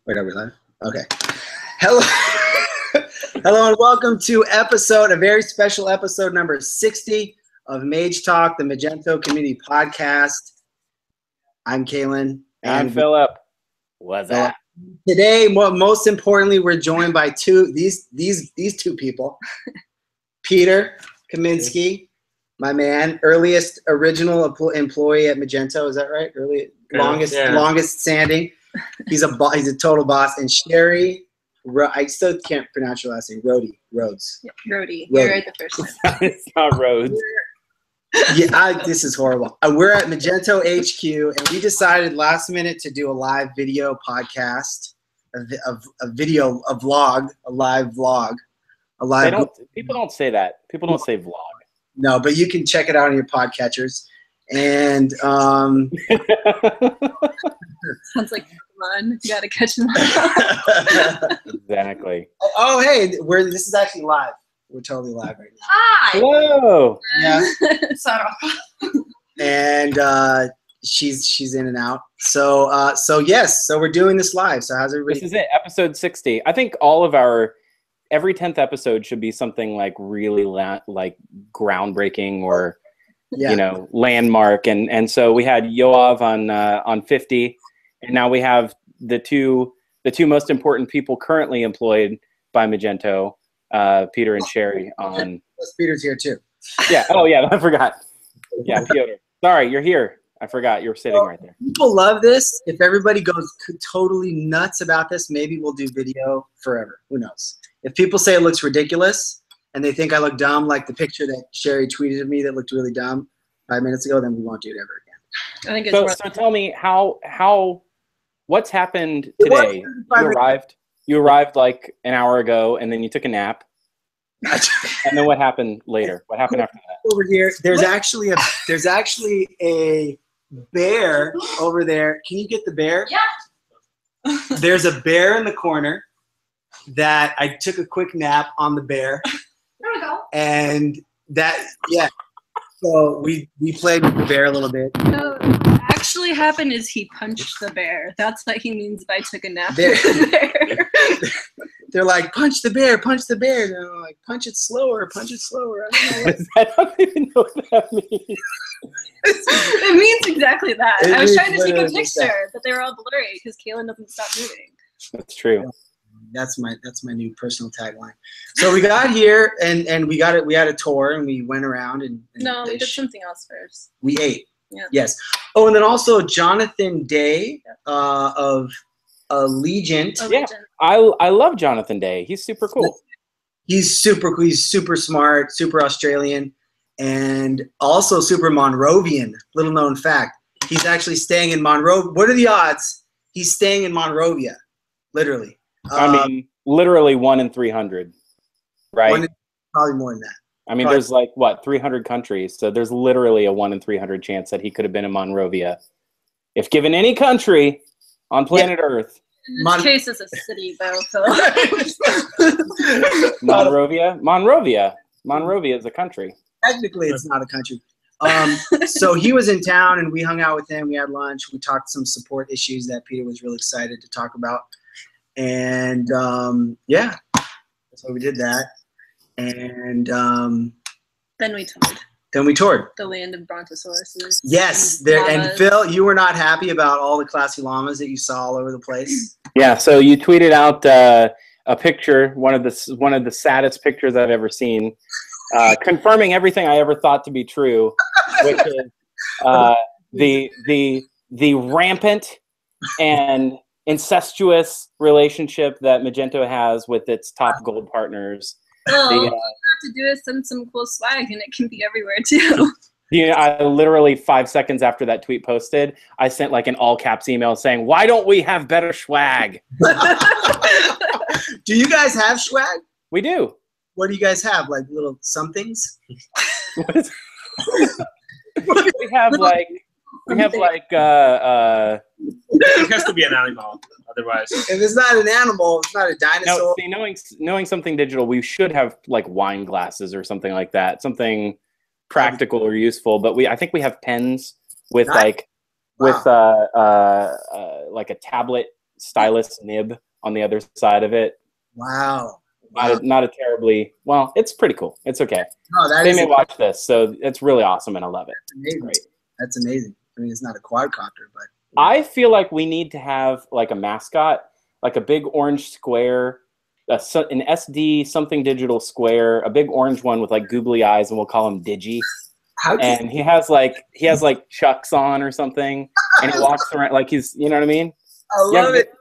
Wait, are we live? Okay. Hello. Hello and welcome to a very special episode number 60 of MageTalk, the Magento community podcast. I'm Kalen. I'm Philip. What's up? Today, most importantly, we're joined by these two people. Peter Kaminsky, my man, earliest original employee at Magento. Is that right? Longest standing. He's a total boss. And Sherrie, I still can't pronounce your last name. Rohde. Yeah, Rohde. You're right the first time. It's not Rhodes. Yeah, this is horrible. We're at Magento HQ, and we decided last minute to do a live video podcast, a live vlog. People don't say that. People don't say vlog. No, but you can check it out on your podcatchers. And sounds like Pokemon. You gotta catch them all. Exactly. Oh, hey, this is actually live. We're totally live right now. Hi. Hello. Yeah. Sarah. And she's in and out. So we're doing this live. So how's everybody? This is it, episode 60. I think every 10th episode should be something like really like groundbreaking or landmark. And so we had Yoav on 50, and now we have the two most important people currently employed by Magento, Peter and Sherrie on. Peter's here too. Yeah. Oh yeah, I forgot. Yeah, Piotr. Sorry, you're here. I forgot you're sitting right there. People love this. If everybody goes totally nuts about this, maybe we'll do video forever. Who knows? If people say it looks ridiculous and they think I look dumb, like the picture that Sherrie tweeted of me that looked really dumb 5 minutes ago, then we won't do it ever again. I think it's so tell me what's happened today? You arrived like an hour ago, and then you took a nap. And then what happened later? What happened after that? Over here, there's actually a bear over there. Can you get the bear? Yeah. There's a bear in the corner that I took a quick nap on the bear. There we go. And so we played with the bear a little bit. No, what actually happened is he punched the bear. That's what he means by took a nap. They're like, punch the bear, punch the bear. And they're like, punch it slower, punch it slower. I don't even know what that means. It means exactly that. I was trying to take a picture, but they were all blurry because Kalen doesn't stop moving. That's true. That's my new personal tagline. So we got here and we had a tour and we went around and no, we did something else first. We ate. Yeah. Yes. Oh, and then also Jonathan Day of Allegiant. Yeah, I love Jonathan Day. He's super cool. He's super cool. He's super smart, super Australian, and also super Monrovian. Little known fact. He's actually staying in Monrovia. What are the odds? He's staying in Monrovia, literally. I mean, literally 1 in 300, right? Probably more than that. I mean, there's like, 300 countries. So there's literally a 1 in 300 chance that he could have been in Monrovia. If given any country on planet Earth. In this case, it's a city, though. So. Monrovia? Monrovia is a country. Technically, it's not a country. So he was in town, and we hung out with him. We had lunch. We talked some support issues that Peter was really excited to talk about. And so we did that. And then we toured. The land of brontosauruses. Yes, and Phil, you were not happy about all the classy llamas that you saw all over the place. Yeah, so you tweeted out a picture, one of the saddest pictures I've ever seen, confirming everything I ever thought to be true, which is the rampant and incestuous relationship that Magento has with its top gold partners. Well, all you have to do is send some cool swag, and it can be everywhere too. I literally 5 seconds after that tweet posted, I sent like an all caps email saying, "Why don't we have better swag?" Do you guys have swag? We do. What do you guys have? Like little somethings? We have like it has to be an animal, otherwise. If it's not an animal, it's not a dinosaur. No, see, knowing something digital, we should have like wine glasses or something like that, something practical or useful. But I think we have pens with like a tablet stylus nib on the other side of it. Wow. Not a terribly, well, it's pretty cool. It's okay. No, They may watch this, so it's really awesome, and I love it. That's amazing. Great. That's amazing. I mean, it's not a quadcopter, but I feel like we need to have like a mascot, like a big orange square, an SD something digital square, a big orange one with like googly eyes, and we'll call him Digi. And he has like Chucks on or something, and he walks around like he's, you know what I mean? I love it.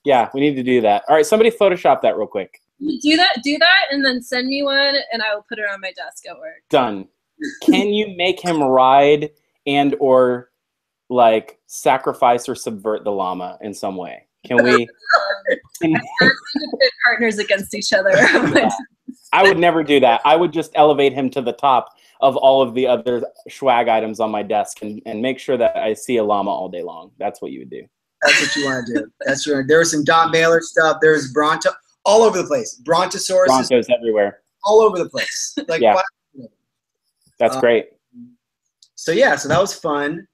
Yeah, we need to do that. All right, somebody Photoshop that real quick. Do that, and then send me one, and I will put it on my desk at work. Done. Can you make him ride and or like sacrifice or subvert the llama in some way? Can we? Pit partners against each other. I would never do that. I would just elevate him to the top of all of the other swag items on my desk and make sure that I see a llama all day long. That's what you would do. That's what you want to do. That's right. There was some Don Baylor stuff. There's Bronto all over the place. Brontosaurus. Brontos everywhere. All over the place. Like, yeah. That's great. So yeah, so that was fun.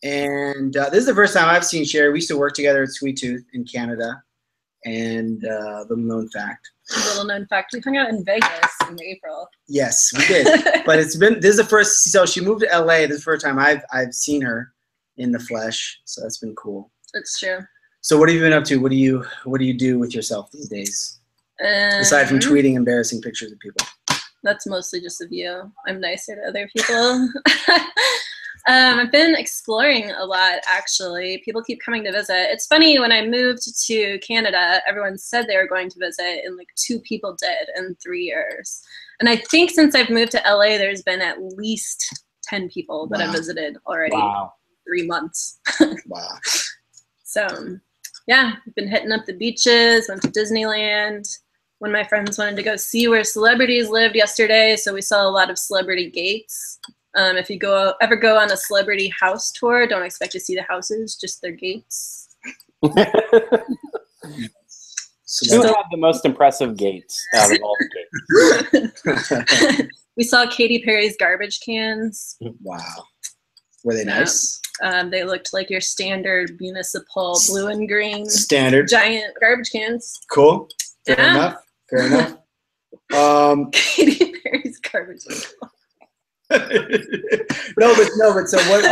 And this is the first time I've seen Sherrie. We used to work together at Sweet Tooth in Canada. And little known fact. Little known fact. We hung out in Vegas in April. Yes, we did. But this is the first. So she moved to LA. This is the first time I've seen her in the flesh. So that's been cool. It's true. So what have you been up to? What do you do with yourself these days? Aside from tweeting embarrassing pictures of people. That's mostly just of you. I'm nicer to other people. I've been exploring a lot, actually. People keep coming to visit. It's funny, when I moved to Canada, everyone said they were going to visit, and like 2 people did in 3 years. And I think since I've moved to LA, there's been at least 10 people that have visited already. Wow. 3 months. Wow. So, yeah, I've been hitting up the beaches, went to Disneyland. When my friends wanted to go see where celebrities lived yesterday, so we saw a lot of celebrity gates. If you ever go on a celebrity house tour, don't expect to see the houses, just their gates. Who had the most impressive gates out of all the gates? We saw Katy Perry's garbage cans. Wow. Were they nice? They looked like your standard municipal blue and green standard giant garbage cans. Cool. Fair enough. Fair enough. Katy Perry's garbage cans. no, but so what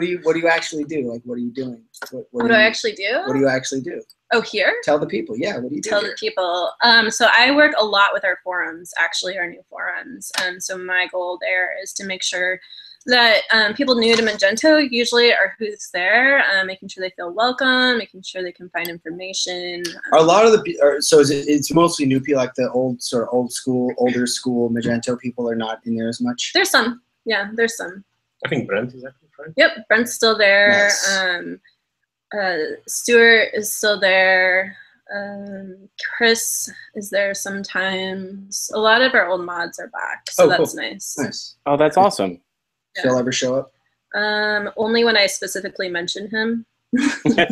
do you actually do? Like, what are you doing? What do I actually do? What do you actually do? Oh, here? Tell the people. Yeah, what do you do? Tell the people. So I work a lot with our forums, actually, our new forums. So my goal there is to make sure that people new to Magento usually are who's there, making sure they feel welcome, making sure they can find information. Are a lot of the so it's mostly new people, like the older school Magento people are not in there as much? There's some. Yeah, there's some. I think Brent is actually right. Yep, Brent's still there. Nice. Stuart is still there. Chris is there sometimes. A lot of our old mods are back, so that's cool. Nice. Nice. Oh, that's awesome. Yeah. He'll ever show up? Only when I specifically mention him. That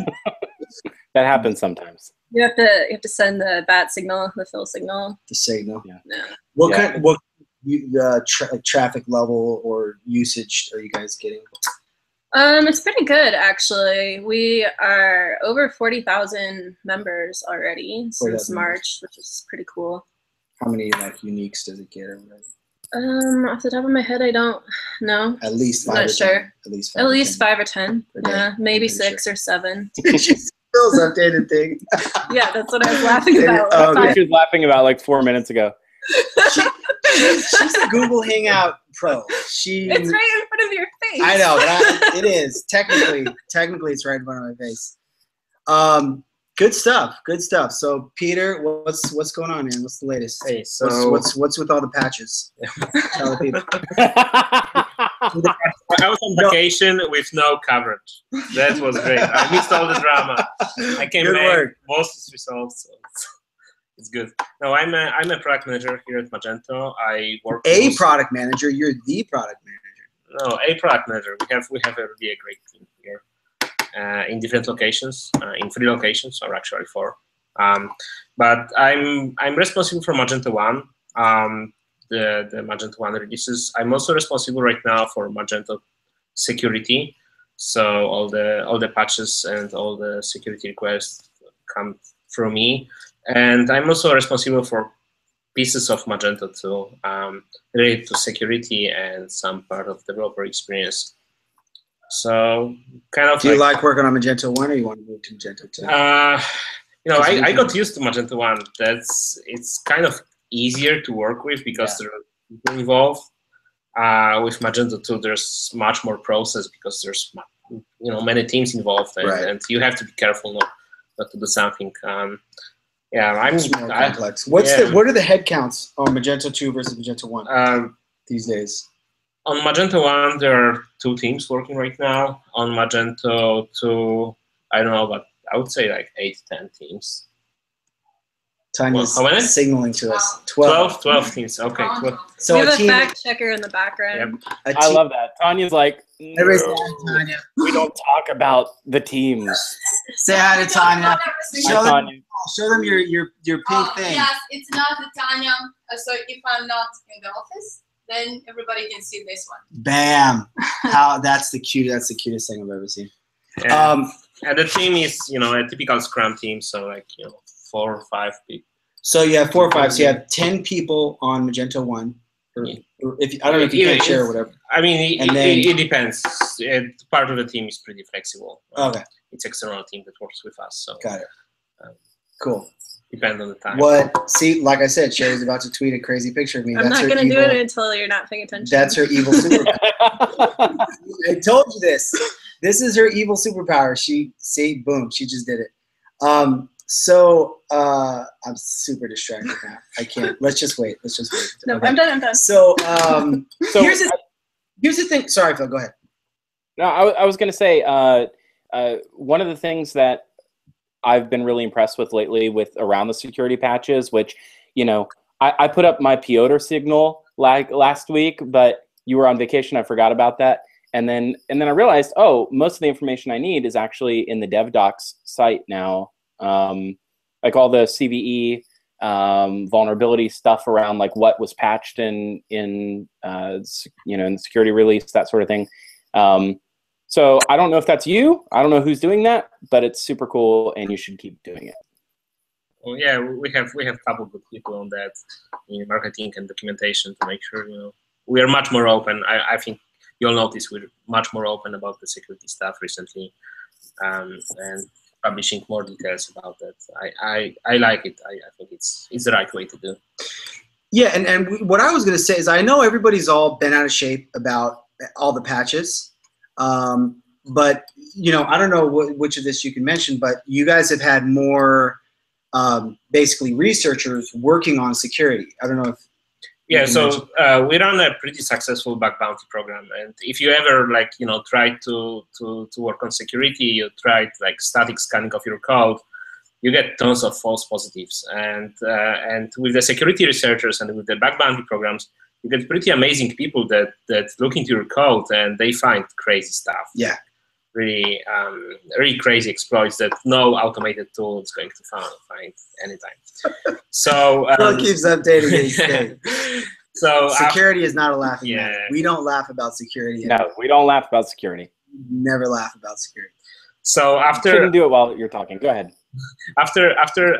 happens sometimes. You have to send the bat signal, the fill signal. The signal. Yeah. What traffic level or usage are you guys getting? It's pretty good, actually. We are over 40,000 members already since March, which is pretty cool. How many uniques does it get or whatever? Off the top of my head, I don't know. At least 5 I'm not sure. 10. At least 5 or 10. Yeah, maybe 6 or 7. She's still updated thing. Yeah, that's what I was laughing about. She was laughing about like 4 minutes ago. She's a Google Hangout pro. It's right in front of your face. I know, but it is technically it's right in front of my face. Good stuff. Good stuff. So, Peter, what's going on, man? What's the latest? Hey, so what's with all the patches? Tell the people. I was on vacation with no coverage. That was great. I missed all the drama. I came back. Most results. So it's good. No, I'm a product manager here at Magento. I work. Product manager. You're the product manager. No, a product manager. We have a really great team here. In different locations, in 3 locations, or actually 4. But I'm responsible for Magento 1, the Magento 1 releases. I'm also responsible right now for Magento security. So all the patches and all the security requests come from me, and I'm also responsible for pieces of Magento too, related to security and some part of developer experience. So kind of. Do you like working on Magento 1, or you want to move to Magento 2? I got used to Magento 1. It's kind of easier to work with because there are people involved. With Magento 2, there's much more process because there's many teams involved, and you have to be careful not to do something. It's more complex. What are the head counts on Magento 2 versus Magento 1 these days? On Magento 1, there are 2 teams working right now. On Magento 2, I don't know, but I would say like 8 to 10 teams. Tanya's signaling to us. 12 teams. Okay. 12. So we have a fact checker in the background. Yep. I love that. Tanya's like, no, Tanya. we don't talk about the teams. Say hi to Tanya. Tanya. Show them your pink thing. Yes, it's not the Tanya. So if I'm not in the office, then everybody can see this one. Bam! That's the cutest thing I've ever seen. Yeah. And the team is a typical Scrum team, so 4 or 5 people. So you have 4 or 5. So you have 10 people on Magento 1. Or if I don't know if you can share or whatever. I mean, it depends. Part of the team is pretty flexible. Okay. It's external team that works with us. So got it. Cool. Depends on the time. See, like I said, Sherry's about to tweet a crazy picture of me. I'm not going to do it until you're not paying attention. That's her evil superpower. I told you this. This is her evil superpower. Boom, she just did it. So I'm super distracted now. I can't. Let's just wait. No, okay. I'm done. So here's the thing. Sorry, Phil. Go ahead. No, I was going to say one of the things that I've been really impressed with lately around the security patches, which I put up my Piotr signal last week, but you were on vacation. I forgot about that. And then I realized, most of the information I need is actually in the DevDocs site now. Like all the CVE vulnerability stuff around like what was patched in the security release, that sort of thing. So I don't know if that's you. I don't know who's doing that, but it's super cool, and you should keep doing it. Well, yeah, we have a couple good people on that in marketing and documentation to make sure we are much more open. I think you'll notice we're much more open about the security stuff recently, and publishing more details about that. I like it. I think it's the right way to do. Yeah, and what I was going to say is I know everybody's all been out of shape about all the patches, but I don't know which of this you can mention, but you guys have had more basically researchers working on security. I don't know if. Yeah, so we run a pretty successful bug bounty program, and if you ever try to work on security, you tried static scanning of your code, you get tons of false positives, and with the security researchers and with the bug bounty programs, you get pretty amazing people that look into your code and they find crazy stuff. Yeah, really crazy exploits that no automated tool is going to find anytime. So Phil keeps updating these things. So security is not a laughing matter. We don't laugh about security. No, we don't laugh about security. Never laugh about security. So after you shouldn't do it while you're talking. Go ahead. After the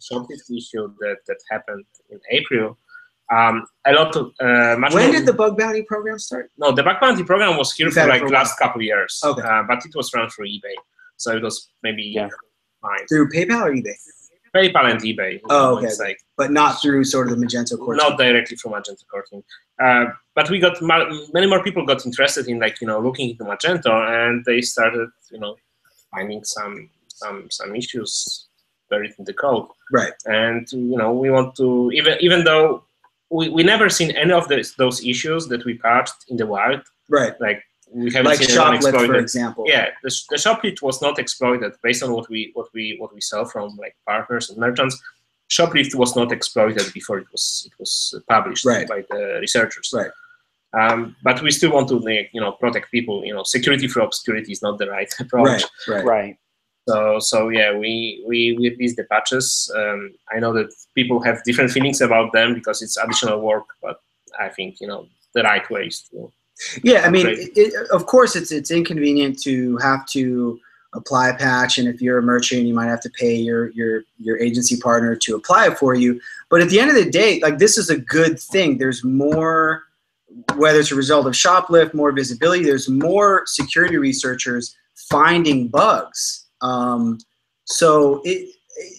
shortlist issue that happened in April, a lot of when did the bug bounty program start? No, the bug bounty program was here for last couple of years. Okay. But it was run through eBay, so it was maybe fine. Through PayPal or eBay? PayPal and eBay. Oh, okay. But not through sort of the Magento core team. Not directly from Magento core team. But we got many more people got interested in looking into Magento, and they started finding some issues buried in the code. Right. And we want to even though we never seen any of those issues that we patched in the wild. Right. We haven't seen anyone exploited. For it. example. Yeah, the shoplift was not exploited based on what we saw from partners and merchants. Shoplift was not exploited before it was published by the researchers. Right. But we still want to protect people. Security for obscurity is not the right approach. Right. So yeah, we released the patches. I know that people have different feelings about them because it's additional work, but I think the right way is to Yeah, I mean, of course, it's inconvenient to have to apply a patch, and if you're a merchant, you might have to pay your agency partner to apply it for you. But at the end of the day, like, this is a good thing. There's more, whether it's a result of shoplift, more visibility. There's more security researchers finding bugs. So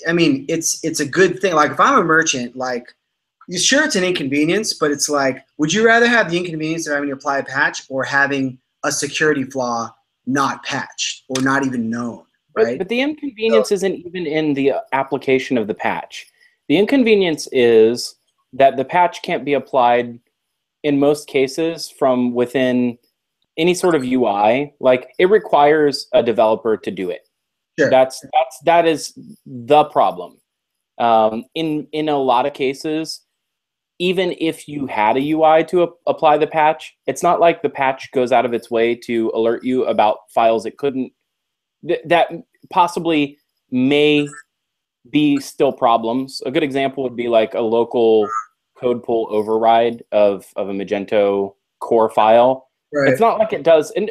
I mean, it's a good thing. Like, if I'm a merchant, like, sure, it's an inconvenience, but it's like, would you rather have the inconvenience of having to apply a patch or having a security flaw not patched or not even known, right? But the inconvenience isn't even in the application of the patch. The inconvenience is that the patch can't be applied in most cases from within any sort of UI. Like, it requires a developer to do it. Sure. That is the problem. In a lot of cases, even if you had a UI to apply the patch, it's not like the patch goes out of its way to alert you about files it couldn't, that possibly may be still problems. A good example would be like a local code pool override of a Magento core file. Right. It's not like it does, and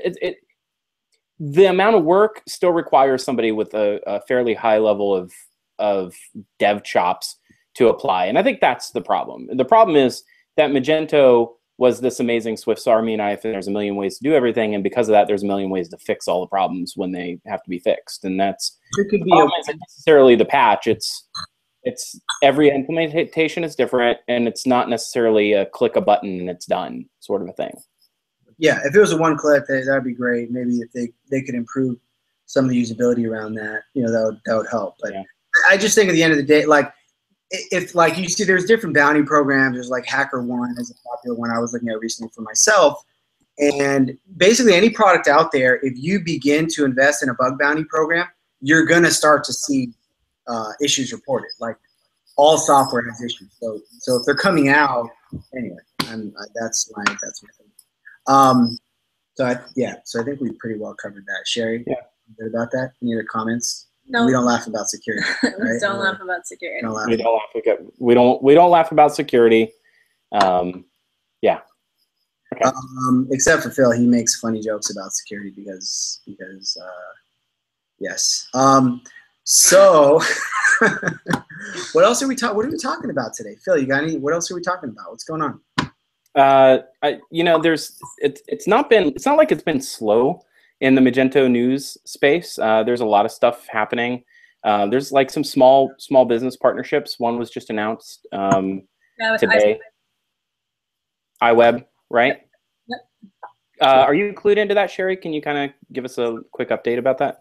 the amount of work still requires somebody with a fairly high level of dev chops to apply. And I think that's the problem. The problem is that Magento was this amazing Swift's Army knife, and there's a million ways to do everything. And because of that, there's a million ways to fix all the problems when they have to be fixed. And that's it could be isn't necessarily the patch. It's every implementation is different, and it's not necessarily a click a button and it's done sort of a thing. Yeah, if it was a one click, that'd be great. Maybe if they could improve some of the usability around that, you know, that would help. But yeah. I just think at the end of the day, like, if, like, you see, there's different bounty programs. There's like HackerOne is a popular one I was looking at recently for myself. And basically any product out there, if you begin to invest in a bug bounty program, you're going to start to see issues reported. Like, all software has issues. So if they're coming out, anyway, that's my thing. So I think we pretty well covered that. Sherry, yeah, good about that? Any other comments? No. We don't laugh about security. Right? We don't laugh about security. We don't laugh about security. Yeah. Okay. Except for Phil, he makes funny jokes about security because yes. So what else are we talking? What are we talking about today, Phil? You got any? What else are we talking about? What's going on? It's not like it's been slow in the Magento news space. There's a lot of stuff happening. There's like some small business partnerships. One was just announced today. iWeb, right? Yep. Are you clued into that, Sherry? Can you kind of give us a quick update about that?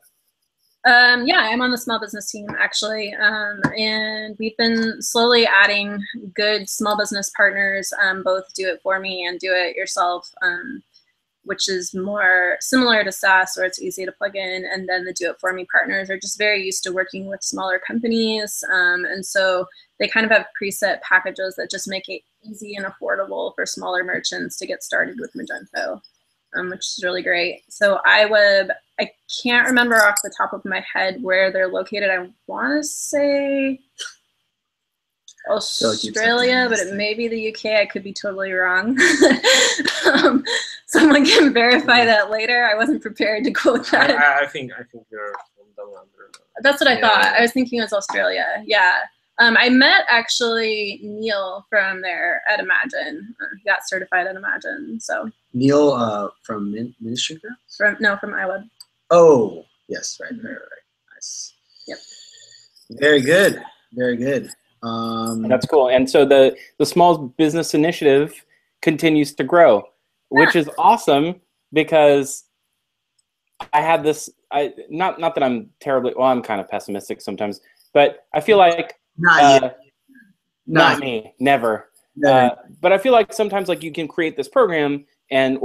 Yeah, I'm on the small business team, actually, and we've been slowly adding good small business partners, both do it for me and do it yourself, which is more similar to SaaS, where it's easy to plug in, and then the do it for me partners are just very used to working with smaller companies, and so they kind of have preset packages that just make it easy and affordable for smaller merchants to get started with Magento. Which is really great. So iWeb, I can't remember off the top of my head where they're located. I want to say Australia, but it may be the UK. I could be totally wrong. Someone can verify that later. I wasn't prepared to quote that. I think you're from down under. That's what I thought. I was thinking it was Australia. Yeah. I met actually Neil from there at Imagine. He got certified at Imagine. So Neil from Ministry Group? From iWeb. Oh, yes, right. Nice. Yep. Very good. Very good. That's cool. And so the small business initiative continues to grow, which is awesome because I had this. Not that I'm terribly. Well, I'm kind of pessimistic sometimes, but I feel like. Not me, never. But I feel like sometimes, like, you can create this program and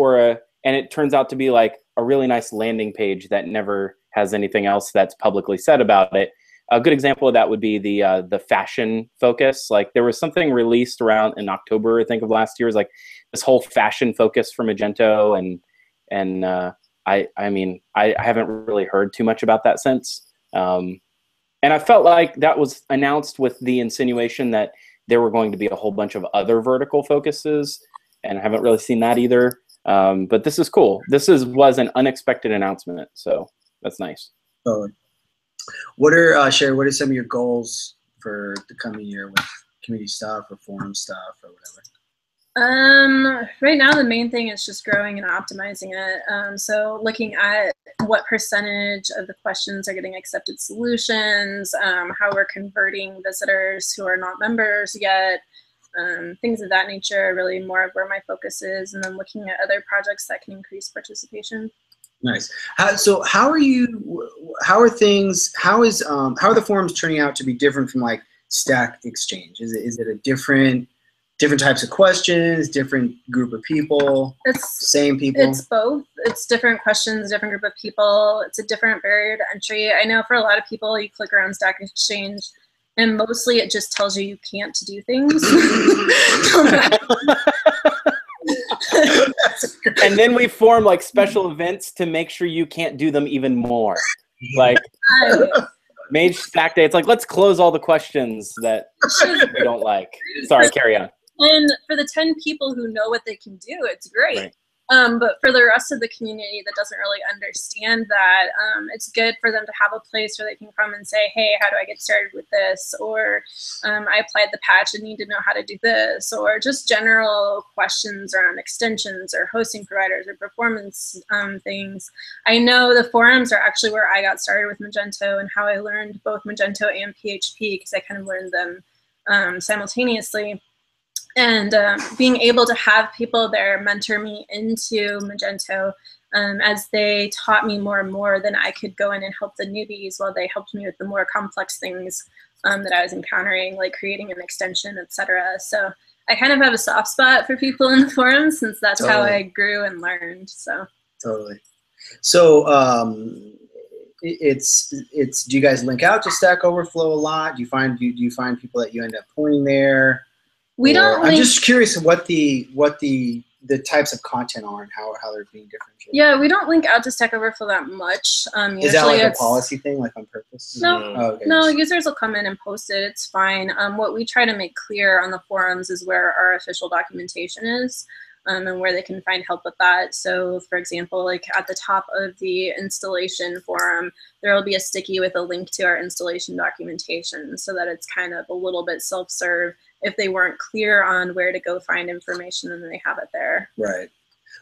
it turns out to be like a really nice landing page that never has anything else that's publicly said about it. A good example of that would be the fashion focus. Like, there was something released around in October, I think, of last year. It was like this whole fashion focus for Magento, and I mean, I haven't really heard too much about that since. And I felt like that was announced with the insinuation that there were going to be a whole bunch of other vertical focuses, and I haven't really seen that either. But this is cool. Was an unexpected announcement, so that's nice. Totally. What are Sherrie? What are some of your goals for the coming year with community stuff or forum stuff or whatever? Right now the main thing is just growing and optimizing it. So looking at what percentage of the questions are getting accepted solutions, how we're converting visitors who are not members yet, things of that nature are really more of where my focus is, and then looking at other projects that can increase participation. Nice. So how are the forums turning out to be different from like Stack Exchange? Is it a different types of questions, different group of people, same people? It's both. It's different questions, different group of people. It's a different barrier to entry. I know for a lot of people, you click around Stack Exchange, and mostly it just tells you can't do things. And then we form like special events to make sure you can't do them even more. Like Mage Stack Day, it's like, let's close all the questions that we don't like. Sorry, carry on. And for the 10 people who know what they can do, it's great. Right. But for the rest of the community that doesn't really understand that, it's good for them to have a place where they can come and say, hey, how do I get started with this? Or I applied the patch and need to know how to do this. Or just general questions around extensions or hosting providers or performance things. I know the forums are actually where I got started with Magento and how I learned both Magento and PHP, because I kind of learned them simultaneously. And being able to have people there mentor me into Magento as they taught me more and more, then I could go in and help the newbies while they helped me with the more complex things that I was encountering, like creating an extension, etc. So I kind of have a soft spot for people in the forums, since that's how I grew and learned. So totally. So it's do you guys link out to Stack Overflow a lot? Do you find people that you end up pointing there? We don't. I'm just curious what the types of content are and how they're being differentiated. Yeah, we don't link out to Stack Overflow that much. Is that like a policy thing, like on purpose? No, oh, okay. No. Users will come in and post it. It's fine. What we try to make clear on the forums is where our official documentation is, and where they can find help with that. So, for example, like at the top of the installation forum, there will be a sticky with a link to our installation documentation, so that it's kind of a little bit self-serve. If they weren't clear on where to go find information, then they have it there. Right.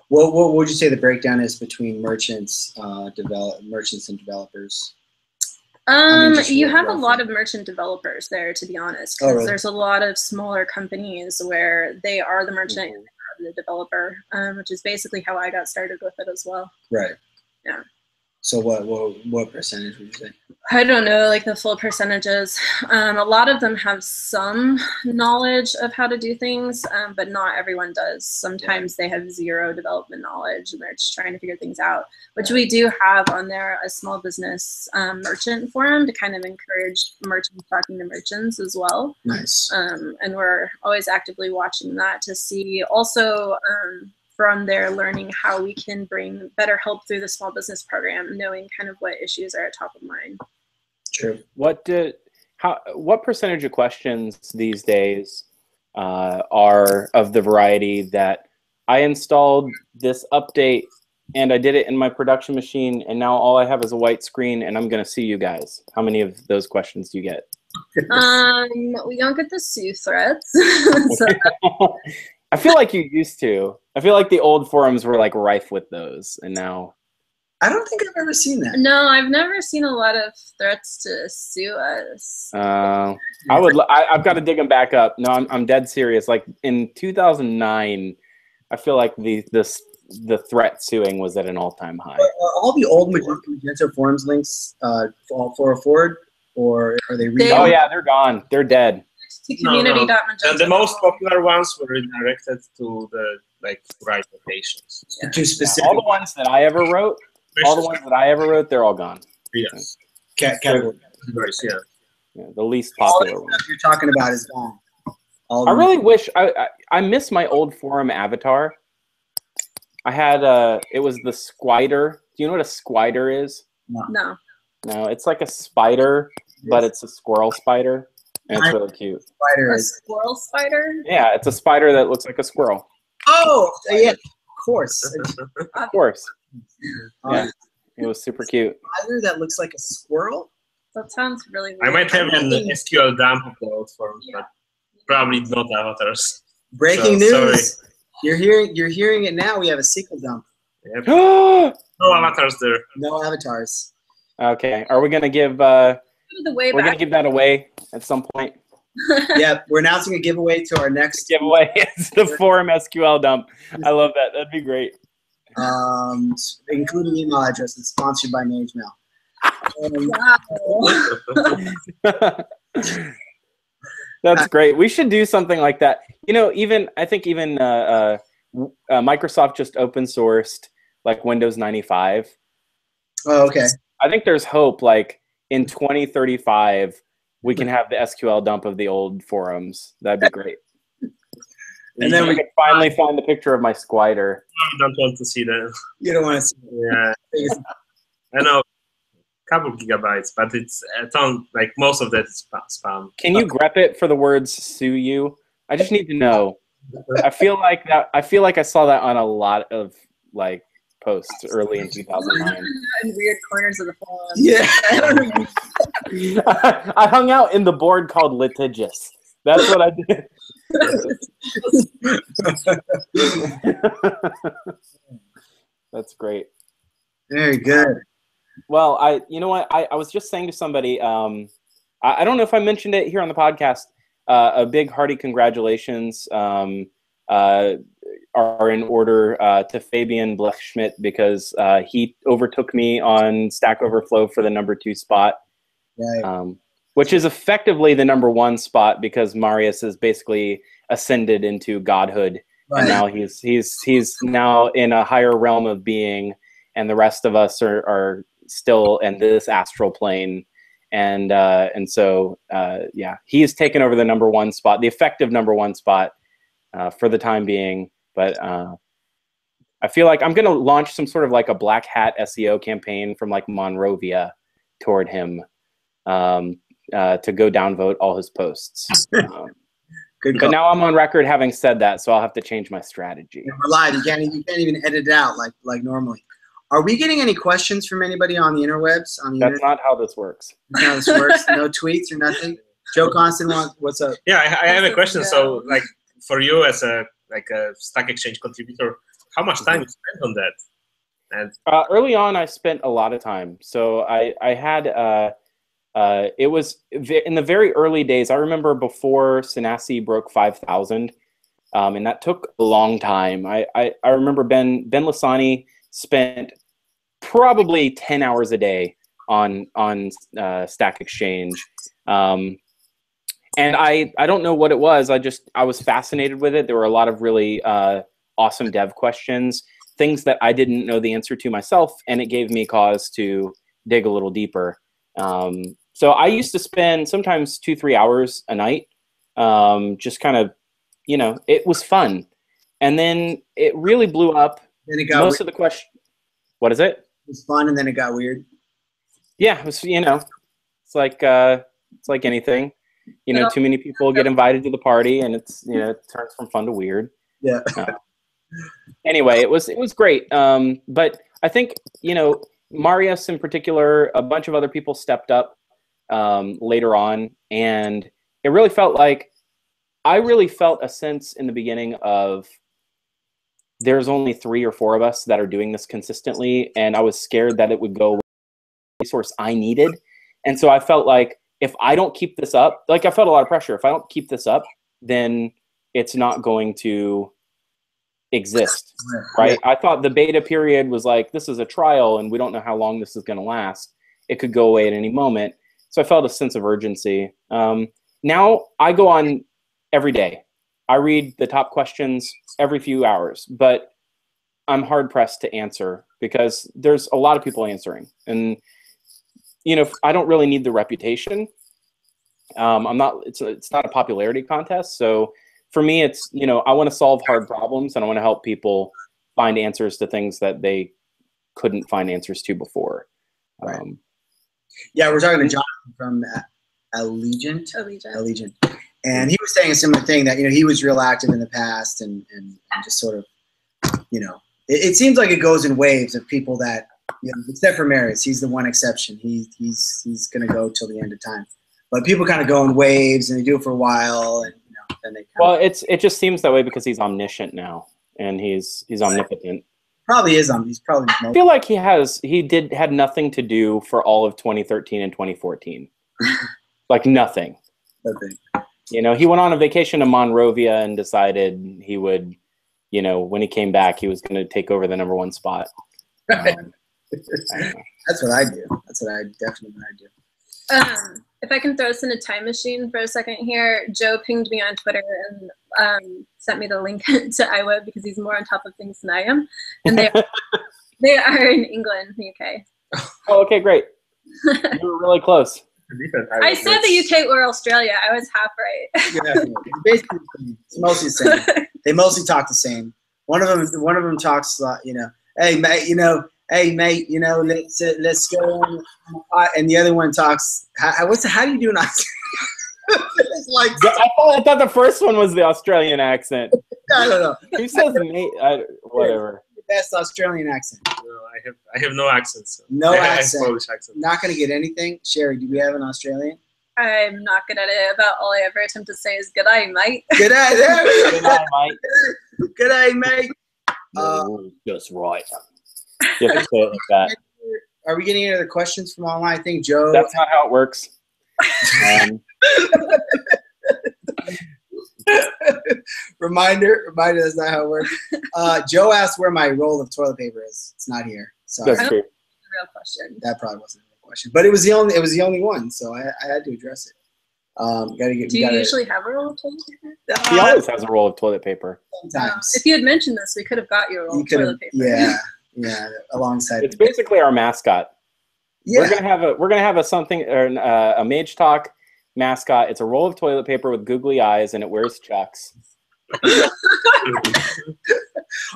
What would you say the breakdown is between merchants, merchants and developers? You have a lot of merchant developers there, to be honest, because there's a lot of smaller companies where they are the merchant and they are the developer, which is basically how I got started with it as well. Right. Yeah. So what percentage would you say? I don't know, like the full percentages. A lot of them have some knowledge of how to do things, but not everyone does. Sometimes they have zero development knowledge and they're just trying to figure things out, which we do have on there a small business merchant forum to kind of encourage merchants talking to merchants as well. Nice. And we're always actively watching that to see also from there learning how we can bring better help through the small business program, knowing kind of what issues are at top of mind. True. What percentage of questions these days are of the variety that I installed this update and I did it in my production machine and now all I have is a white screen and I'm going to see you guys? How many of those questions do you get? We don't get the sue threats. So. I feel like you used to. I feel like the old forums were like rife with those, and now. I don't think I've ever seen that. No, I've never seen a lot of threats to sue us. I've got to dig them back up. No, I'm dead serious. Like in 2009, I feel like the threat suing was at an all-time high. Are all the old Magento forums links all forward, or are they? Oh yeah, they're gone. They're dead. To community.magento. And the most popular ones were redirected to the right locations. Yeah. To specific. All the ones that I ever wrote, they're all gone. Yes. Categories. Yeah, the least popular one. You're talking about is gone. I really wish I miss my old forum avatar. I had it was the Squider. Do you know what a Squider is? No. No, it's like a spider, but it's a squirrel spider. And it's really cute. A squirrel spider? Yeah, it's a spider that looks like a squirrel. Oh, yeah. course. Of course. Yeah, it was super cute. Spider that looks like a squirrel. That sounds really weird. I might have an SQL dump upload for, but probably not avatars. Breaking So, news. sorry. You're hearing it now. We have a SQL dump. Yep. No avatars there. No avatars. Okay. Are we gonna give? The way We're back. gonna give that away at some point. Yeah, we're announcing a giveaway to our next Giveaway. It's the forum SQL dump. I love that. That'd be great. including email addresses, sponsored by MageMail. That's great. We should do something like that. You know, I think Microsoft just open sourced like Windows 95. Oh, okay. I think there's hope. Like in 2035, we can have the SQL dump of the old forums. That'd be great. And then we can finally find the picture of my Squider. I don't want to see that. You don't want to see Yeah. I know. Couple gigabytes, but it's a ton. Like most of that is spam. Can you grep it for the words "sue you"? I just need to know. I feel like I saw that on a lot of like posts early in 2009. In weird corners of the forum. Yeah. I hung out in the board called litigious. That's what I did. That's great. Very good. Well, you know what? I was just saying to somebody, I don't know if I mentioned it here on the podcast, a big hearty congratulations are in order to Fabian Blechschmidt because he overtook me on Stack Overflow for the #2 spot, Right. which is effectively the #1 spot because Marius has basically ascended into godhood, Right. and now he's now in a higher realm of being, and the rest of us are still in this astral plane, and so yeah, he has taken over the #1 spot, the effective #1 spot for the time being. But I feel like I'm going to launch some sort of like a black hat SEO campaign from like Monrovia toward him to go downvote all his posts. Good But call. now I'm on record having said that, so I'll have to change my strategy. We're live. You can't even edit it out like normally. Are we getting any questions from anybody on the interwebs? That's not how this works. That's not how this works. No tweets or nothing. Joe Constant what's up? Yeah, I have a question. So, like, for you as a Stack Exchange contributor, how much time you spent on that? And Early on, I spent a lot of time. So I had it was in the very early days. I remember before Sanasi broke 5,000, and that took a long time. I remember Ben Lasani spent probably 10 hours a day on Stack Exchange. And I don't know what it was. I was fascinated with it. There were a lot of really awesome dev questions, things that I didn't know the answer to myself, and it gave me cause to dig a little deeper. So I used to spend sometimes 2-3 hours a night, just kind of, it was fun. And then it really blew up. Then it got Most of the question. What is it? It was fun, and then it got weird. Yeah, it was, it's like anything. Too many people get invited to the party, and it turns from fun to weird. Yeah. Anyway, it was great. But I think Marius in particular, a bunch of other people stepped up later on, and it really felt like I really felt a sense in the beginning of there's only 3 or 4 of us that are doing this consistently, and I was scared that it would go away the resource I needed, and so I felt like if I don't keep this up, like I felt a lot of pressure. If I don't keep this up, then it's not going to exist, right? Yeah. I thought the beta period was like, this is a trial and we don't know how long this is going to last. It could go away at any moment. So I felt a sense of urgency. Now I go on every day. I read the top questions every few hours, but I'm hard pressed to answer because there's a lot of people answering. And I don't really need the reputation. It's not a popularity contest. So for me, it's, I want to solve hard problems and I want to help people find answers to things that they couldn't find answers to before. Right. Yeah, we're talking to Jonathan from Allegiant. And he was saying a similar thing that, he was real active in the past and just sort of, it seems like it goes in waves of people that, except for Marius, he's the one exception. He's gonna go till the end of time. But people kind of go in waves, and they do it for a while, and then they. It just seems that way because he's omniscient now, and he's omnipotent. Probably is He's probably. I feel like he had nothing to do for all of 2013 and 2014, like nothing. Okay. He went on a vacation to Monrovia and decided he would, when he came back, he was going to take over the #1 spot. That's what I do. That's what I definitely do. If I can throw us in a time machine for a second here, Joe pinged me on Twitter and sent me the link to iWeb because he's more on top of things than I am. And they are in England, the UK. Oh, okay, great. You were really close. I said the UK or Australia. I was half right. Yeah, basically, it's mostly the same. They mostly talk the same. One of them talks, hey mate, hey mate, let's go on. And the other one talks. How do you do an accent? It's like I thought the first one was the Australian accent. I don't know. Who says mate? Whatever. Best Australian accent. No, I have no accent. So. No accent. I have Polish accent. Not gonna get anything. Sherrie, do we have an Australian? I'm not good at it. About all I ever attempt to say is "G'day, mate." G'day, there we go. G'day, mate. G'day, mate. Just right. You have to say it like that. Are we getting any other questions from online? I think Joe. That's not how it works. Reminder, that's not how it works. Joe asked where my roll of toilet paper is. It's not here. Sorry. That's true. Real question. That probably wasn't a real question, but it was the only one, so I had to address it. Do you usually have a roll of toilet paper? He always has a roll of toilet paper. Sometimes. If you had mentioned this, we could have got you a roll of toilet paper. Yeah, alongside. It's basically our mascot. Yeah. We're gonna have a MageTalk mascot. It's a roll of toilet paper with googly eyes, and it wears chucks.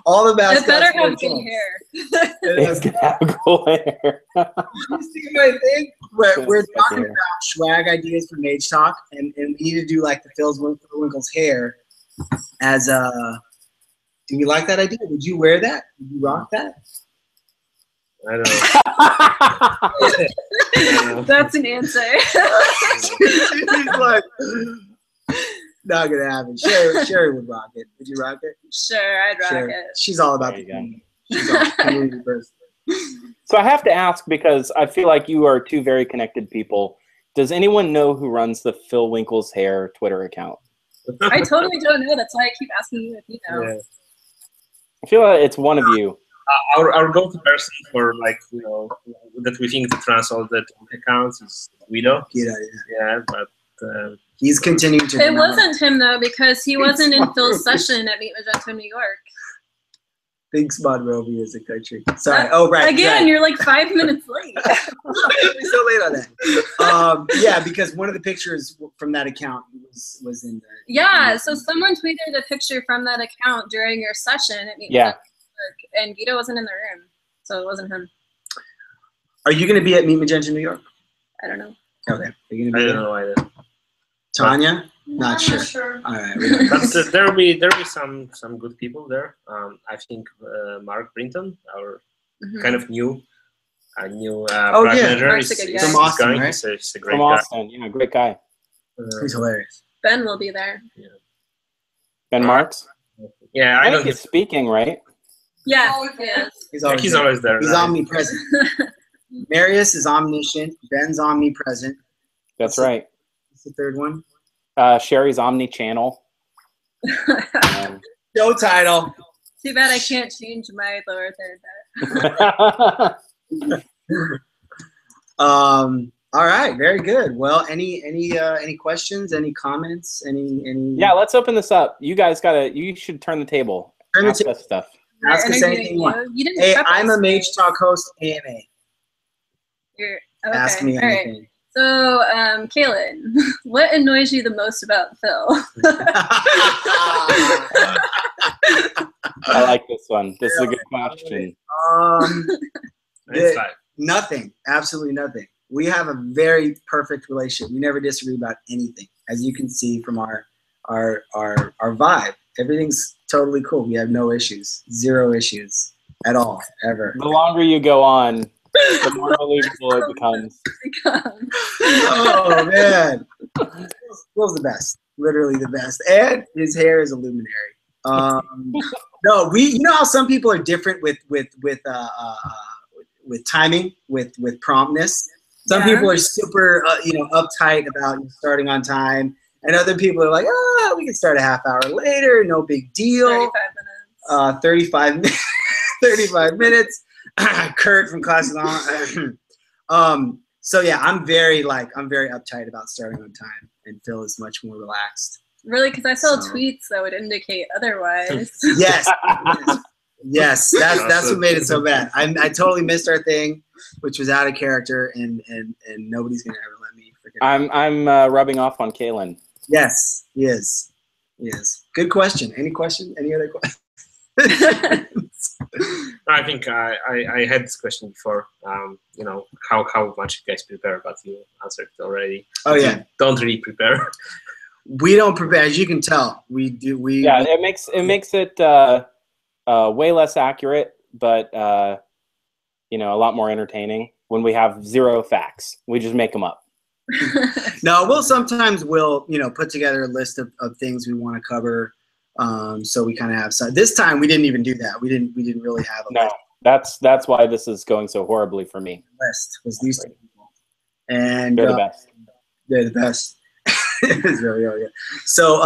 All the mascots. It better have good hair. It's gonna have cool hair. You see my thing? We're talking about swag ideas for MageTalk, and we need to do like the Phil Winkle's hair as a. Do you like that idea? Would you wear that? Would you rock that? I don't know. That's an answer. He's like, not gonna happen. Sherrie would rock it. Would you rock it? Sure, I'd rock it. She's all about the community. She's all community person. So I have to ask, because I feel like you are two very connected people. Does anyone know who runs the Phil Winkle's Hair Twitter account? I totally don't know. That's why I keep asking you if you know. Yeah. I feel like it's one of you. Our go-to person for that we think that runs all the accounts is Guido. Yeah, but he's continuing to. It wasn't him though, because he wasn't in Phil's session at Meet Magento New York. Thanks, Monrovia is a country. Sorry. Right. Again, right. You're like 5 minutes late. We're so late on that. Yeah, because one of the pictures from that account was in there. Yeah, so someone tweeted a picture from that account during your session at Meet Magento New York, and Guido wasn't in the room, so it wasn't him. Are you going to be at Meet Magento New York? I don't know. Okay. Are you I don't know either. Tanya? Not sure. All right. But there'll be some good people there. I think Mark Brinton, our kind of new product manager, is from Austin, right? He's a great From Austin, yeah, great guy. He's hilarious. Ben will be there. Yeah. Ben Marks? Yeah, I think he's speaking, right? Yeah, He's always there. He's omnipresent. Marius is omniscient. Ben's omnipresent. That's right. What's the third one? Sherrie's omni-channel. Show title. Too bad I can't change my lower third. All right, very good. Well, any questions? Any comments? Any? Yeah, let's open this up. You guys you should turn the table. Ask us stuff. Ask us anything you want. Hey, I'm a MageTalk host, AMA. Ask me anything. Right. So, Kaylin, what annoys you the most about Phil? I like this one. This is a good question. Nothing. Absolutely nothing. We have a very perfect relationship. We never disagree about anything, as you can see from our vibe. Everything's totally cool. We have no issues, 0 issues. at all, ever. The longer you go on, the more believable it becomes. Oh man, Phil's the best, literally the best, and his hair is a luminary. No, you know how some people are different with timing, with promptness. Some people are super, uptight about starting on time, and other people are like, we can start a half hour later, no big deal. 35 minutes. 35 minutes. Kurt from Class On. So yeah, I'm very uptight about starting on time, and Phil is much more relaxed. Really, because I saw tweets that would indicate otherwise. Yes. Yes, that's what made it so bad. I totally missed our thing, which was out of character, and nobody's gonna ever let me forget. I'm rubbing off on Kalen. Yes, he is. Good question. Any question? Any other questions? I think I had this question before. How much you guys prepare, but you answered it already. Oh yeah. Don't really prepare. We don't prepare, as you can tell. It makes it way less accurate, but a lot more entertaining when we have zero facts. We just make them up. No, we'll put together a list of things we want to cover. So we kind of have some. This time we didn't even do that. We didn't really have a list. That's why this is going so horribly for me. List was these two people, and they're the best. They're the best. It's really good. So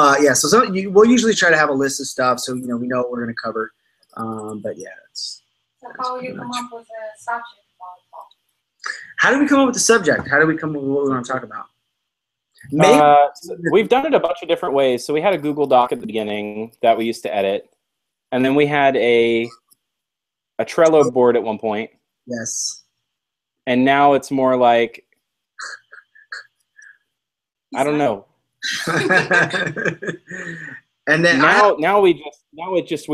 we'll usually try to have a list of stuff, so we know what we're going to cover. But yeah, So how will you come up with a subject? How do we come up with the subject? How do we come up with what we want to talk about? We've done it a bunch of different ways. So we had a Google Doc at the beginning that we used to edit, and then we had a Trello board at one point. Yes. And now it's more like, I don't know. And then now we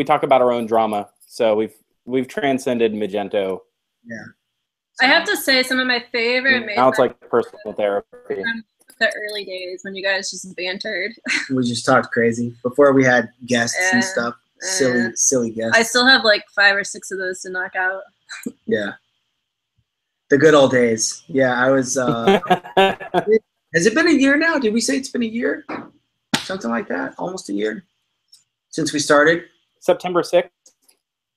talk about our own drama. So we've transcended Magento. Yeah. I have to say, some of my favorite. Now it's like personal therapy. The early days when you guys just bantered. We just talked crazy before we had guests and stuff. Silly guests. I still have like 5 or 6 of those to knock out. Yeah. The good old days. Yeah, I was. Has it been a year now? Did we say it's been a year? Something like that? Almost a year since we started? September 6th.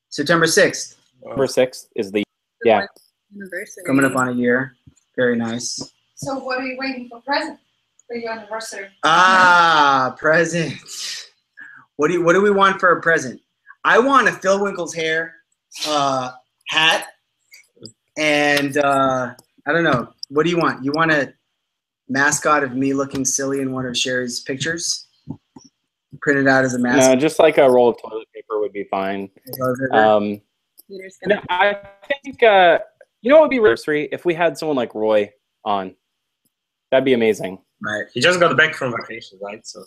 September 6th. September 6th is the anniversary. Coming up on a year. Very nice. So what are you waiting for present for your anniversary? Present. What do we want for a present? I want a Phil Winkle's hair hat, and I don't know. What do you want? You want a mascot of me looking silly in one of Sherry's pictures, printed out as a mascot? No, just like a roll of toilet paper would be fine. I think what would be anniversary if we had someone like Roy on. That'd be amazing. Right. He just got back from vacation, right? So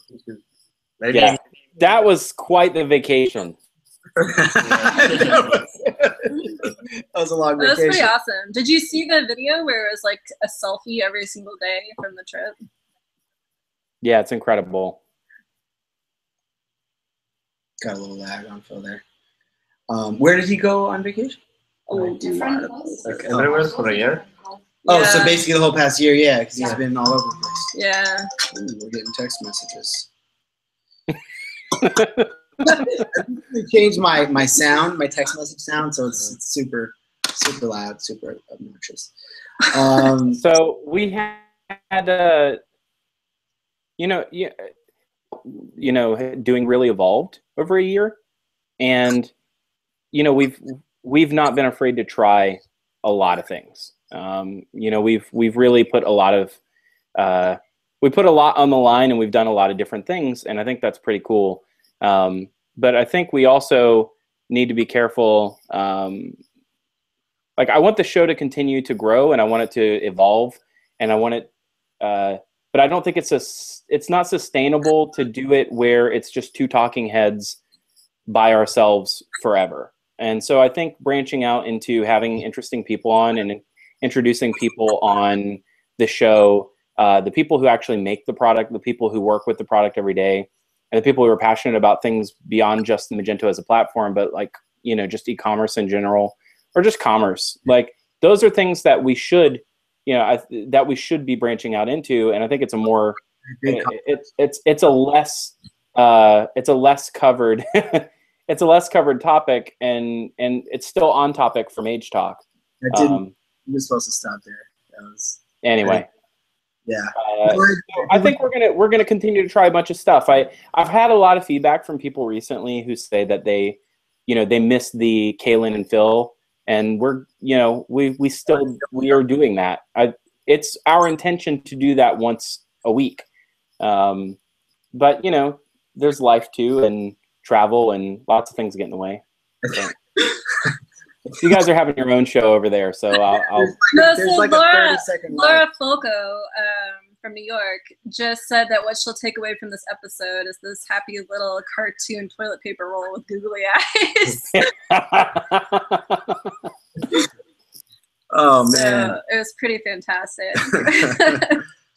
maybe. Yeah, that was quite the vacation. That was a long vacation. That was pretty awesome. Did you see the video where it was like a selfie every single day from the trip? Yeah, it's incredible. Got a little lag on Phil there. Where did he go on vacation? Everywhere for a year. Oh, Yeah. so basically the whole past year, yeah, because he's been all over the place. Yeah. Ooh, we're getting text messages. I changed my sound, my text message sound, so it's super loud, super obnoxious. So we had doing Really Evolved over a year, and we've not been afraid to try a lot of things. We've really put a lot of we put a lot on the line, and we've done a lot of different things, and I think that's pretty cool. But I think we also need to be careful. Like, I want the show to continue to grow, and I want it to evolve, and I want it. But I don't think it's not sustainable to do it where it's just two talking heads by ourselves forever. And so I think branching out into having interesting people on and introducing people on the show, the people who actually make the product, the people who work with the product every day, and the people who are passionate about things beyond just the Magento as a platform, but like you know, just e-commerce in general, or just commerce. Like those are things that we should, you know, that we should be branching out into. And I think it's a more, it's a less covered, it's a less covered topic, and it's still on topic for MageTalk. You're supposed to stop there. That was, anyway. Yeah. So I think we're gonna continue to try a bunch of stuff. I've had a lot of feedback from people recently who say that they miss the Kaylin and Phil, and we're, you know, we are doing that. It's our intention to do that once a week, but you know, there's life too, and travel, and lots of things get in the way. So. You guys are having your own show over there, so I'll there's like a 30-second Laura Folco from New York just said that what she'll take away from this episode is this happy little cartoon toilet paper roll with googly eyes. Oh man, so it was pretty fantastic.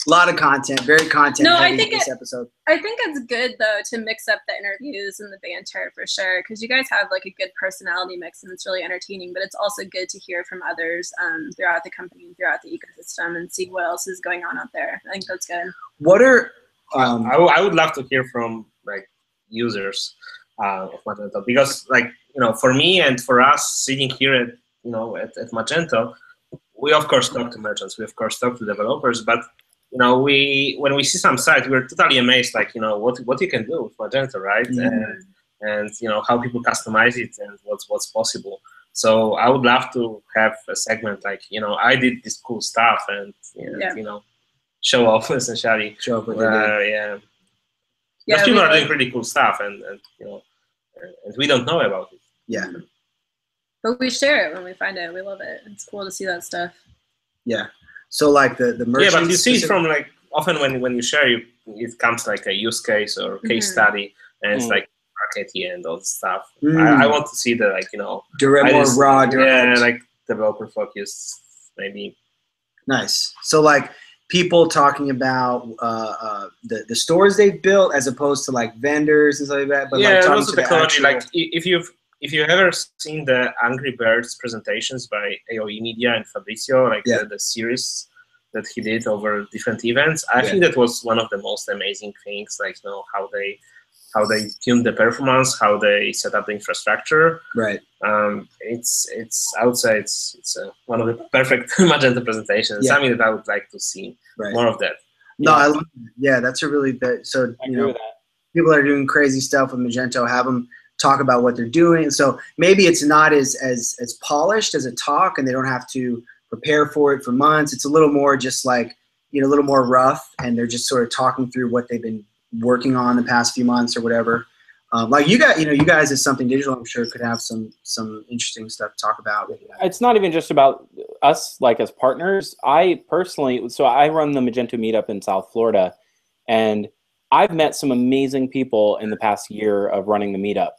A lot of content, very content. No, I think this episode. I think it's good though to mix up the interviews and the banter for sure, because you guys have like a good personality mix and it's really entertaining. But it's also good to hear from others throughout the company and throughout the ecosystem and see what else is going on out there. I think that's good. What are I would love to hear from like users of Magento, because like, you know, for me and for us sitting here at, you know, at Magento, we of course talk to merchants, we of course talk to developers, but you know, when we see some site, we're totally amazed, like, you know, what you can do with Magento, right? Mm-hmm. And you know, how people customize it and what's possible. So I would love to have a segment like, you know, I did this cool stuff, and you know, show off essentially. Show off what they did. Yeah. Because people are doing pretty cool stuff, and you know, and we don't know about it. Yeah. But we share it when we find it. We love it. It's cool to see that stuff. Yeah. So like the merchants. Yeah, but you see it from like often when you share, it comes like a use case or case study, and it's like marketing and all this stuff. I want to see the, like, you know, more raw. Yeah, like developer focused maybe. Nice. So like people talking about the stores they've built as opposed to like vendors and stuff like that. But yeah, like also technology. Like if you've ever seen the Angry Birds presentations by AOE Media and Fabrizio, like the series that he did over different events, I think that was one of the most amazing things. Like, you know, how they tuned the performance, how they set up the infrastructure. Right. It's I would say it's one of the perfect Magento presentations. Something that I would like to see more of that. No, I love it. Yeah, that's a really good. So you know, people that are doing crazy stuff with Magento, have them talk about what they're doing. So maybe it's not as polished as a talk, and they don't have to prepare for it for months. It's a little more just like, you know, a little more rough, and they're just sort of talking through what they've been working on the past few months or whatever. Like you guys as Something Digital, I'm sure could have some interesting stuff to talk about. It's not even just about us, like as partners. I personally, so I run the Magento meetup in South Florida, and I've met some amazing people in the past year of running the meetup.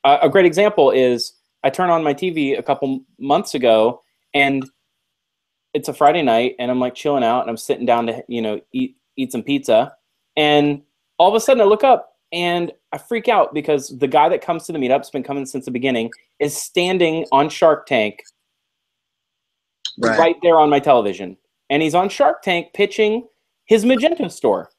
A great example is I turned on my TV a couple months ago, and it's a Friday night, and I'm like chilling out, and I'm sitting down to, you know, eat some pizza, and all of a sudden I look up and I freak out because the guy that comes to the meetup's been coming since the beginning is standing on Shark Tank right there on my television, and he's on Shark Tank pitching his Magento store.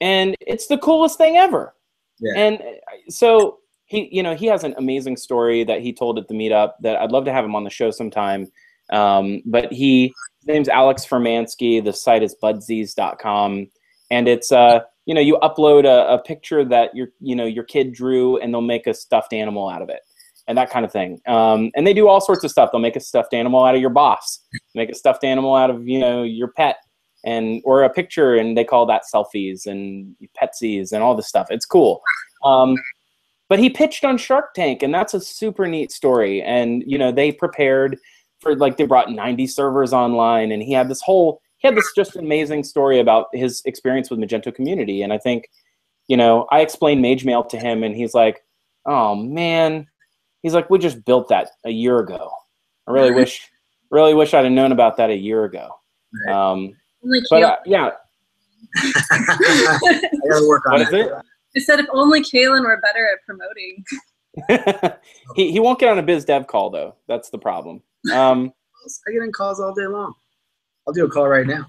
And it's the coolest thing ever. Yeah. And so he has an amazing story that he told at the meetup that I'd love to have him on the show sometime. But his name's Alex Fermansky. The site is budsies.com. And it's, you upload a picture that your kid drew, and they'll make a stuffed animal out of it and that kind of thing. And they do all sorts of stuff. They'll make a stuffed animal out of your boss, make a stuffed animal out of, your pet. Or a picture, and they call that selfies and petsies and all this stuff. It's cool. But he pitched on Shark Tank, and that's a super neat story. And, they prepared for, like, they brought 90 servers online, and he had this just amazing story about his experience with Magento Community. And I think, I explained MageMail to him, and he's like, oh man, he's like, we just built that a year ago. I really wish I'd have known about that a year ago. But yeah. I gotta work on it. I said if only Kaylin were better at promoting. He won't get on a biz dev call though. That's the problem. I get in calls all day long. I'll do a call right now.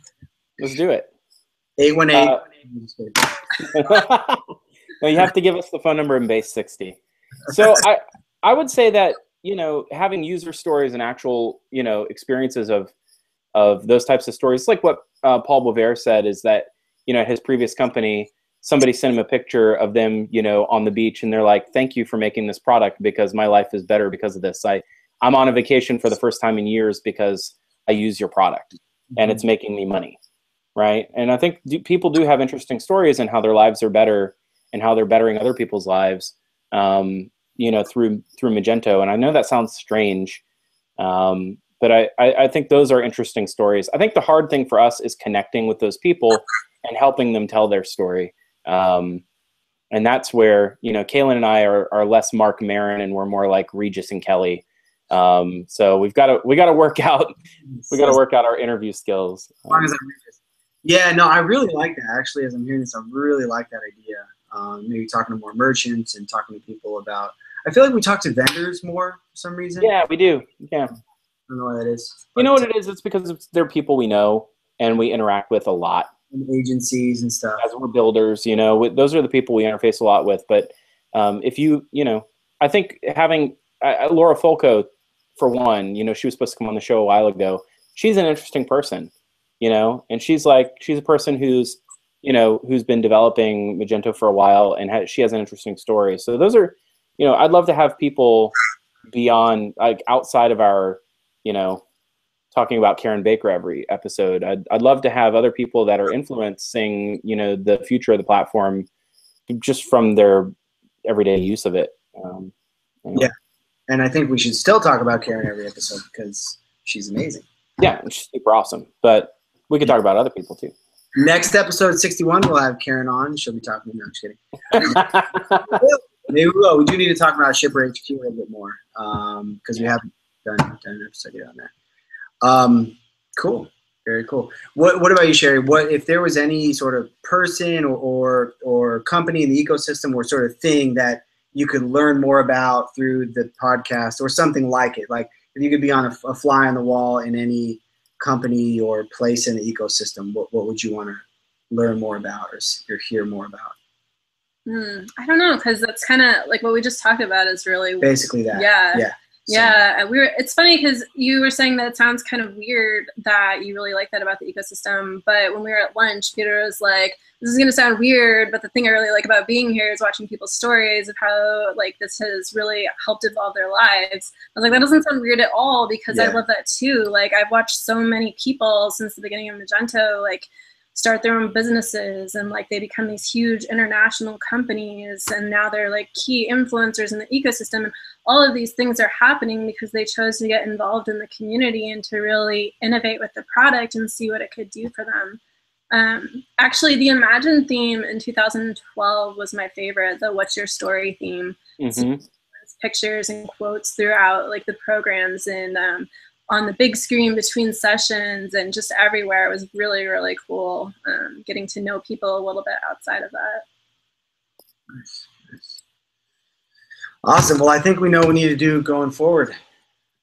Let's do it. 818. No, you have to give us the phone number in base 60. So I would say that, you know, having user stories and actual, you know, experiences of those types of stories, like what Paul Bovair said, is that, you know, at his previous company, somebody sent him a picture of them, you know, on the beach, and they're like, "Thank you for making this product because my life is better because of this. I'm on a vacation for the first time in years because I use your product, and it's making me money." Right? And I think people do have interesting stories and how their lives are better and how they're bettering other people's lives, you know, through Magento. And I know that sounds strange, but I think those are interesting stories. I think the hard thing for us is connecting with those people and helping them tell their story. And that's where, you know, Kaylin and I are less Mark Maron, and we're more like Regis and Kelly. So we got to work out our interview skills. As long as I'm Regis. Yeah, no, I really like that. Actually, as I'm hearing this, I really like that idea. Maybe talking to more merchants and talking to people about. I feel like we talk to vendors more for some reason. Yeah, we do. Yeah. I don't know what that is. You know what it is? It's because they're people we know and we interact with a lot. And agencies and stuff. As we're builders, you know, those are the people we interface a lot with. But if you know, I think having Laura Folco, for one, you know, she was supposed to come on the show a while ago. She's an interesting person, you know, and she's a person who's, you know, who's been developing Magento for a while, and she has an interesting story. So those are, you know, I'd love to have people beyond, like, outside of our, you know, talking about Karen Baker every episode. I'd love to have other people that are influencing, you know, the future of the platform just from their everyday use of it. Anyway. Yeah, and I think we should still talk about Karen every episode because she's amazing. Yeah, she's super awesome. But we could talk about other people too. Next episode 61, we'll have Karen on. She'll be talking to me. No, I'm just kidding. Maybe we will. We do need to talk about Shipper HQ a little bit more because we haven't done an episode yet on that. Cool. Very cool. What about you, Sherrie? What if there was any sort of person or company in the ecosystem or sort of thing that you could learn more about through the podcast or something like it? Like if you could be on a fly on the wall in any company or place in the ecosystem, what would you want to learn more about or hear more about? I don't know, because that's kind of like what we just talked about is really basically that. Yeah. Yeah, it's funny because you were saying that it sounds kind of weird that you really like that about the ecosystem, but when we were at lunch, Peter was like, this is going to sound weird, but the thing I really like about being here is watching people's stories of how, like, this has really helped evolve their lives. I was like, that doesn't sound weird at all, because I love that too. Like, I've watched so many people since the beginning of Magento, like, start their own businesses, and like they become these huge international companies, and now they're like key influencers in the ecosystem, and all of these things are happening because they chose to get involved in the community and to really innovate with the product and see what it could do for them. Actually, the Imagine theme in 2012 was my favorite, the What's Your Story theme. So pictures and quotes throughout like the programs, and on the big screen between sessions and just everywhere. It was really, really cool getting to know people a little bit outside of that. Nice. Awesome. Well, I think we know what we need to do going forward. I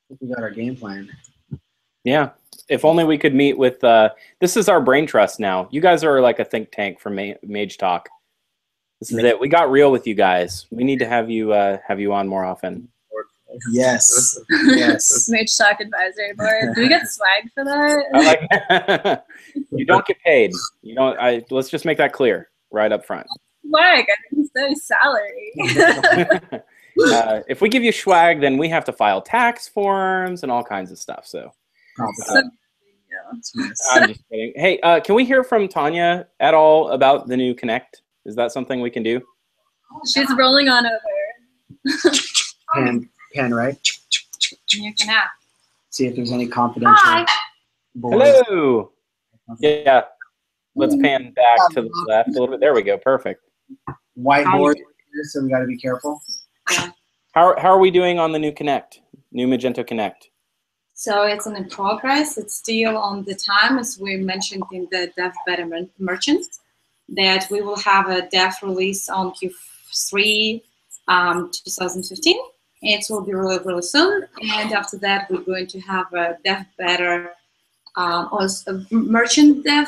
think we got our game plan. Yeah. If only we could meet with, this is our brain trust now. You guys are like a think tank for MageTalk. This is it. We got real with you guys. We need to have you on more often. Yes. Yes. MageTalk advisory board. Do we get swag for that? I like that. You don't get paid. You don't. Let's just make that clear right up front. Swag. I didn't say salary. If we give you swag, then we have to file tax forms and all kinds of stuff. So. I'm just kidding. Hey, can we hear from Tanya at all about the new Connect? Is that something we can do? She's rolling on over. Pen, right? You can ask. See if there's any confidential. Hi. Hello. Yeah. Let's pan back to the left a little bit. There we go. Perfect. Whiteboard, so we got to be careful. How are we doing on the new Connect? New Magento Connect? So it's in progress. It's still on the time, as we mentioned in the Dev Better Merchants, that we will have a dev release on Q3 2015. It will be really, really soon. And after that, we're going to have a dev beta, also merchant beta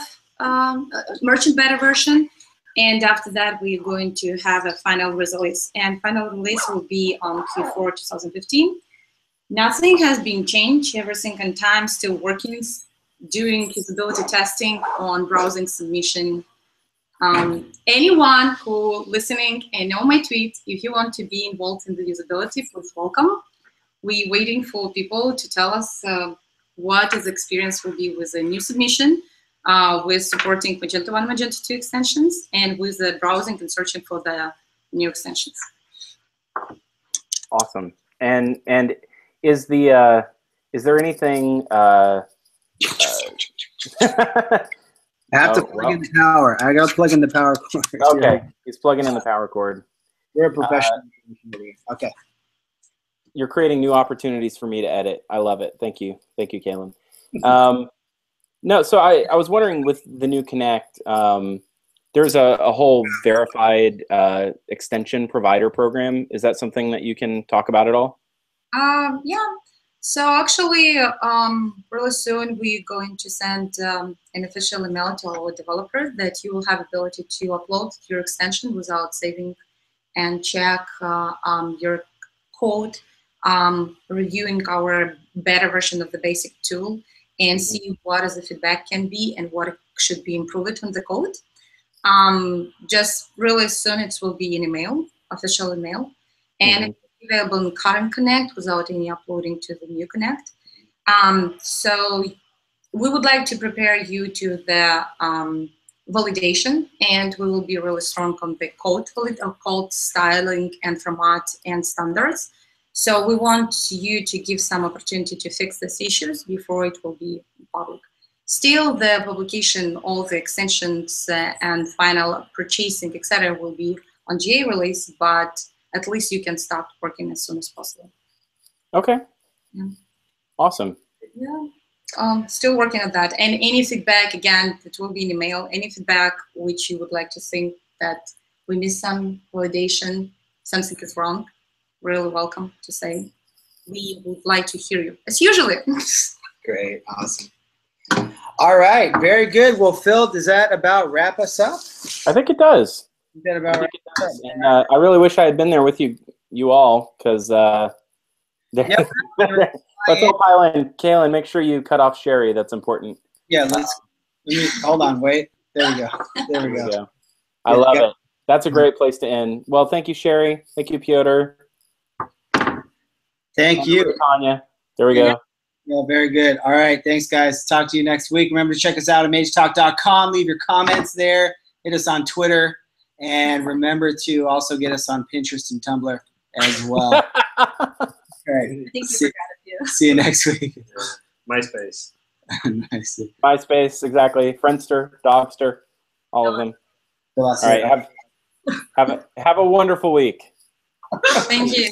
version. And after that, we're going to have a final release. And final release will be on Q4 2015. Nothing has been changed. Everything on time, still working, doing usability testing on browsing submission. Anyone who listening and know my tweet, if you want to be involved in the usability, please welcome. We're waiting for people to tell us what his experience will be with a new submission, with supporting Magento 1, Magento 2 extensions, and with the browsing and searching for the new extensions. Awesome. And is there anything? I have to plug in the power. I got to plug in the power cord. Okay, he's plugging in the power cord. We're a professional community. Okay. You're creating new opportunities for me to edit. I love it. Thank you, Kaylin. No, so I was wondering with the new Connect, there's a whole verified extension provider program. Is that something that you can talk about at all? Yeah. So actually, really soon we're going to send an official email to our developers that you will have ability to upload your extension without saving and check your code, reviewing our beta version of the basic tool and see what is the feedback can be and what should be improved on the code. Just really soon it will be an email, official email, and available in current Connect without any uploading to the new Connect. So we would like to prepare you to the validation, and we will be really strong on the code styling and format and standards. So we want you to give some opportunity to fix these issues before it will be public. Still, the publication, all the extensions and final purchasing, etc., will be on GA release, but at least you can start working as soon as possible. Okay. Yeah. Awesome. Yeah. Still working on that. And any feedback, again, it will be in email. Any feedback which you would like to think that we missed some validation, something is wrong, really welcome to say. We would like to hear you, as usually. Great. Awesome. All right. Very good. Well, Phil, does that about wrap us up? I think it does. That about wrap us up. And I really wish I had been there with you all, because let's all pile in. Kaylin, make sure you cut off Sherrie. That's important. Yeah, let me hold on, wait. There we go. There we go. I love it. That's a great place to end. Well, thank you, Sherrie. Thank you, Piotr. Thank you, Tanya. There we go. Yeah, very good. All right, thanks, guys. Talk to you next week. Remember to check us out at MageTalk.com. Leave your comments there. Hit us on Twitter. And remember to also get us on Pinterest and Tumblr as well. All right. See you next week. MySpace. Nice. MySpace, exactly. Friendster, Dogster, all of them. All right. Have a wonderful week. Thank you.